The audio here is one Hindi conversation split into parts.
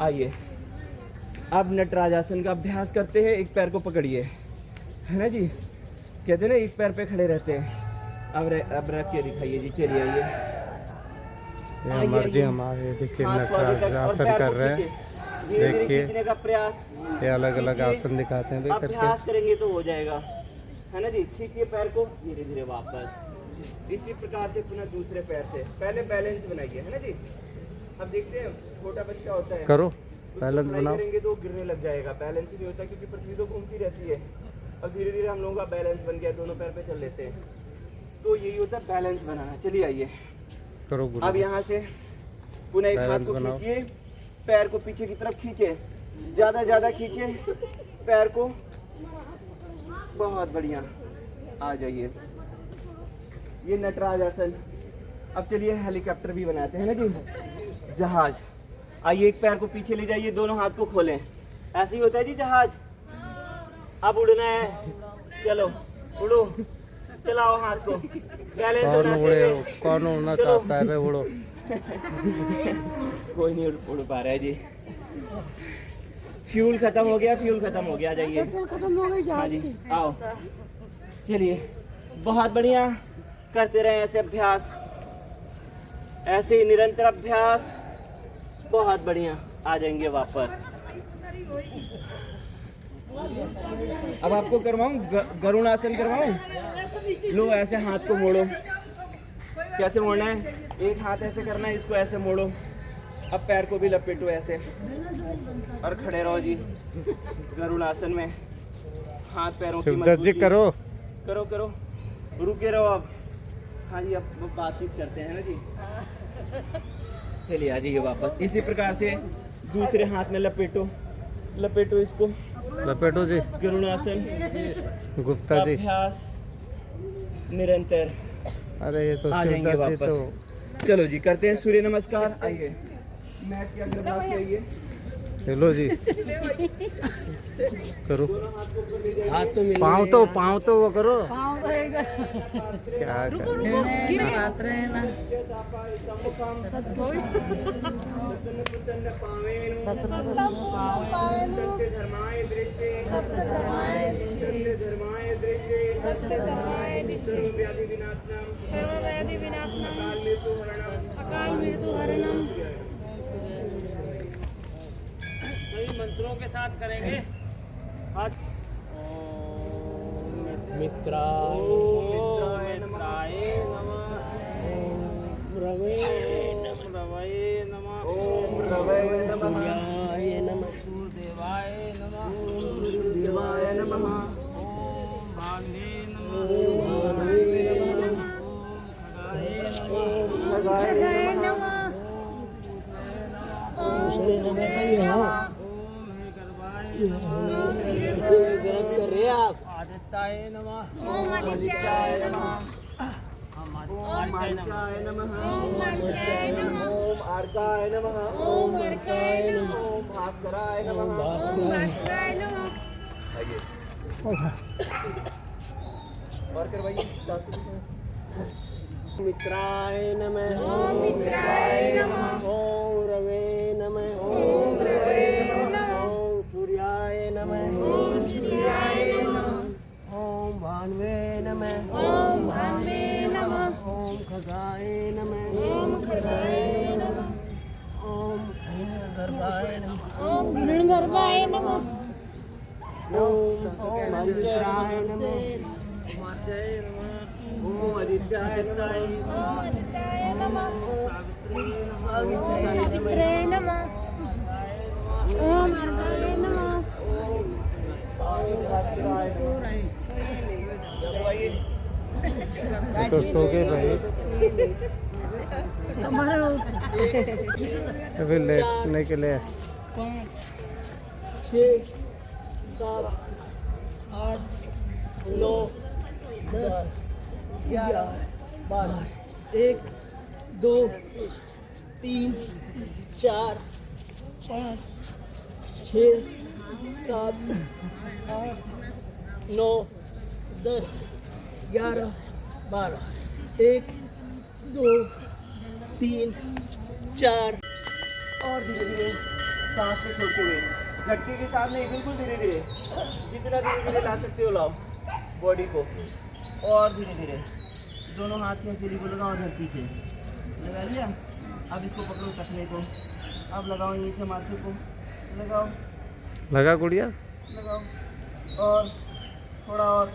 आइए अब नटराज आसन का अभ्यास करते हैं। एक पैर को पकड़िए, है ना जी, कहते हैं ना एक पैर पे खड़े रहते हैं। अब रख के दिखाइए जी। चलिए आइए, मर्जी हमारे। देखिए नटराज आसन कर रहे हैं, देखिए खींचने का प्रयास। ये अलग अलग आसन दिखाते हैं अभ्यास करेंगे तो हो जाएगा, है ना जी। खींचिए पैर को, धीरे धीरे वापस इसी प्रकार से पुनः दूसरे पैर से। पहले बैलेंस बनाइए, है ना जी। अब देखते हैं छोटा बच्चा होता है, करो बैलेंस बनाओ। करेंगे तो गिरने लग जाएगा। बैलेंस ही नहीं होता क्योंकि पृथ्वी तो घूमती रहती है। अब धीरे धीरे हम लोगों का बैलेंस बन गया, दोनों पैर पे चल लेते हैं। तो यही होता है बैलेंस बनाना। चलिए आइए करो गुरु। अब यहाँ से पुनः एक हाथ को खींचिए, पैर को पीछे की तरफ खींचे, ज्यादा खींचे पैर को। बहुत बढ़िया, आ जाइए। ये नटराज आसन। अब चलिए हेलीकॉप्टर भी बनाते हैं ना जी, जहाज। आइए एक पैर को पीछे ले जाइए, दोनों हाथ को खोलें। ऐसे ही होता है जी जहाज। अब उड़ना है, चलो उड़ो, चलाओ हाथ को। बैलेंस कौन उड़ना चाहता है? उड़ो। कोई नहीं उड़ पा रहा है जी। फ्यूल खत्म हो गया, फ्यूल खत्म हो गया। जाइए, खत्म हो गई हाँ जी, आओ। चलिए बहुत बढ़िया, करते रहे ऐसे अभ्यास, ऐसे ही निरंतर अभ्यास। बहुत बढ़िया, आ जाएंगे वापस। अब आपको करवाऊं गरुड़ आसन करवाऊं? लो ऐसे हाथ को मोड़ो। कैसे मोड़ना है? एक हाथ ऐसे करना है, इसको ऐसे मोड़ो। अब पैर को भी लपेटो ऐसे और खड़े रहो जी गरुड़ आसन में। हाथ पैरों की मजबूती करो करो करो, रुके रहो अब। हाँ जी, अब बातचीत करते हैं ना जी। चलिए आ जाइए वापस। इसी प्रकार से दूसरे हाथ में लपेटो इसको, लपेटो जी। गरुड़ आसन गुप्ता जी अभ्यास निरंतर। अरे ये तो आ जाएंगे वापस। तो चलो जी, करते हैं सूर्य नमस्कार। आइए मैट के अग्र भाग से आइए। चलो जी करो। हाथ तो मिल पाँव तो वो करो। क्या अकाल मृत्यु हरणम। सभी मंत्रों के साथ करेंगे। हाथ मित्राय नमः, रवे नमः, ओम रवे नमः, सूर्याय नमः, सूर्यदेवाय नमः, सूर्यदेवाय नमः, ओम भानुवे नमः, ओम खगाय नमः, गलत कर रहे आप। आदित्याय नमः, ओम आदित्याय नमः, ओम आदित्याय नमः, ओम आदित्याय नमः, ओम अर्काय नमः, ओम अर्काय नमः, ओम भास्कराय नमः, ओम भास्कराय नमः। आइए और करवाइए। मित्राय नमः, ओम मित्राय नमः, ओम रवे नमः, ओम रवे नमः, ओम सूर्याय नमः, ओम सूर्याय नमः, ओम भानुवे नमः, ओम भानुवे नमः, ओम खगाय नमः, ओम खगाय नमः, ओम हिरण्यगर्भाय नमः, ओम हिरण्यगर्भाय नमः, ओम आदित्याय नमः, ओम आदित्याय नमः, ओम आदित्याय नमः, ओम सावित्र्याय नमः, ओम अर्घाय नमः, तो सो गए भाई। अभी लेटने के लिए 6 7 8 9 10 11 12 1 2 3 4 5 6 7 8 9 10 11 12 1 2 3 4 और धीरे धीरे सांस को छोड़ते हुए, झटके के साथ नहीं, बिल्कुल धीरे धीरे, जितना धीरे धीरे ला सकते हो लाओ बॉडी को, और धीरे धीरे दोनों हाथ से हथेली को लगाओ, धरती से लगा लिया। अब इसको पकड़ो टखने को, अब लगाओ नीचे माथे को, लगाओ लगा गुड़िया, लगाओ, और थोड़ा और।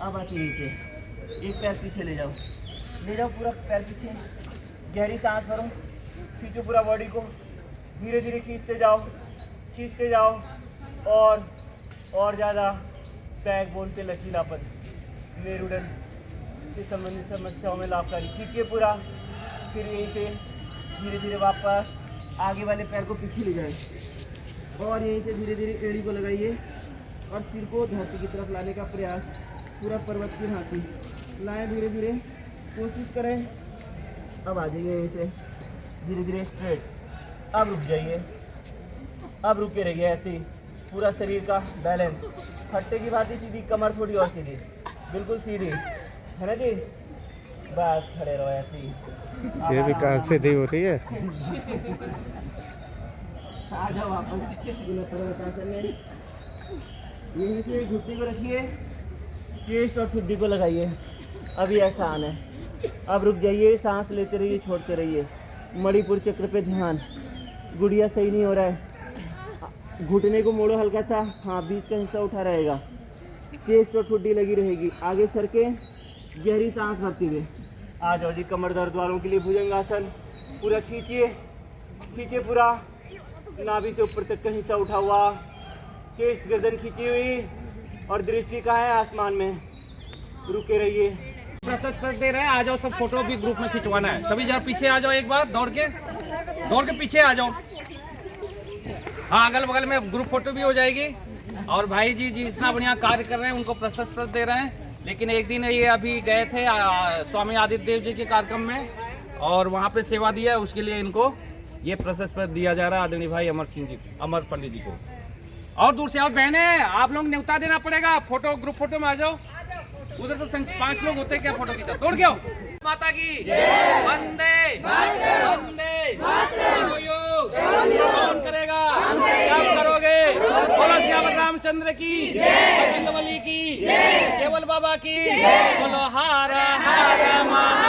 अब आके नीचे, एक पैर पीछे ले जाओ, ले जाओ पूरा पैर पीछे, गहरी सांस भरो, खींचो पूरा बॉडी को, धीरे धीरे खींचते जाओ, और ज़्यादा बैक बोन पे लचीलापन, मेरुदंड से संबंधित समस्याओं में लाभकारी। खींचिए पूरा, फिर यहीं से धीरे धीरे वापस आगे वाले पैर को पीछे ले जाए, और यहीं से धीरे धीरे एड़ी को लगाइए और सिर को धरती की तरफ लाने का प्रयास, पूरा पर्वत की भांति लाएं, धीरे धीरे कोशिश करें। अब आ जाइए यहीं से धीरे धीरे स्ट्रेट, अब रुक जाइए, अब रुके रहिए ऐसे ही, पूरा शरीर का बैलेंस, फट्टे की भांति सीधी, कमर थोड़ी और सीधी, बिल्कुल सीधी, है ना जी। बस खड़े रहो ऐसे ही। ये भी कहाँ से दी हो रही है। आ जाओ वापस पर्वतासन में, यहीं से घुटने को रखिए, चेस्ट और ठुड्डी को लगाइए। अभी आसान है, अब रुक जाइए, सांस लेते रहिए, छोड़ते रहिए, मणिपुर चक्र पे ध्यान। गुड़िया सही नहीं हो रहा है, घुटने को मोड़ो हल्का सा, हाँ बीच का हिस्सा उठा रहेगा, चेस्ट और ठुड्डी लगी रहेगी, आगे सर के गहरी सांस भरते हुए। आ जाओ जी, कमर दर्द वालों के लिए भुजंगासन, पूरा खींचिए पूरा, नाभि से ऊपर तक का हिस्सा उठा हुआ, चेस्ट गर्दन खींची हुई, और दृष्टि कहाँ है, आसमान में। रुके रहिए, प्रशस्ति दे रहे हैं। आ जाओ, सब फोटो भी ग्रुप में खिंचवाना है। सभी जरा पीछे आ जाओ, एक बार दौड़ के पीछे आ जाओ। हाँ, अगल बगल में ग्रुप फोटो भी हो जाएगी। और भाई जी इतना बढ़िया कार्य कर रहे हैं, उनको प्रशस्ति दे रहे हैं। लेकिन एक दिन ये अभी गए थे स्वामी आदित्य देव जी के कार्यक्रम में, और वहाँ पे सेवा दिया है, उसके लिए इनको ये प्रशस्ति दिया जा रहा है आदरणीय भाई अमर पंडित जी को। और दूर से आओ बहने, आप लोग न्योता देना पड़ेगा। फोटो ग्रुप फोटो में आ जाओ। उधर तो 5 लोग होते, क्या फोटो खींचा, दौड़ गया। माता की वंदे वंदे कौन करेगा, क्या करोगे, बोलो श्याम रामचंद्र की, गोविंद बली की, केवल बाबा की, बोलो हर हर महादेव।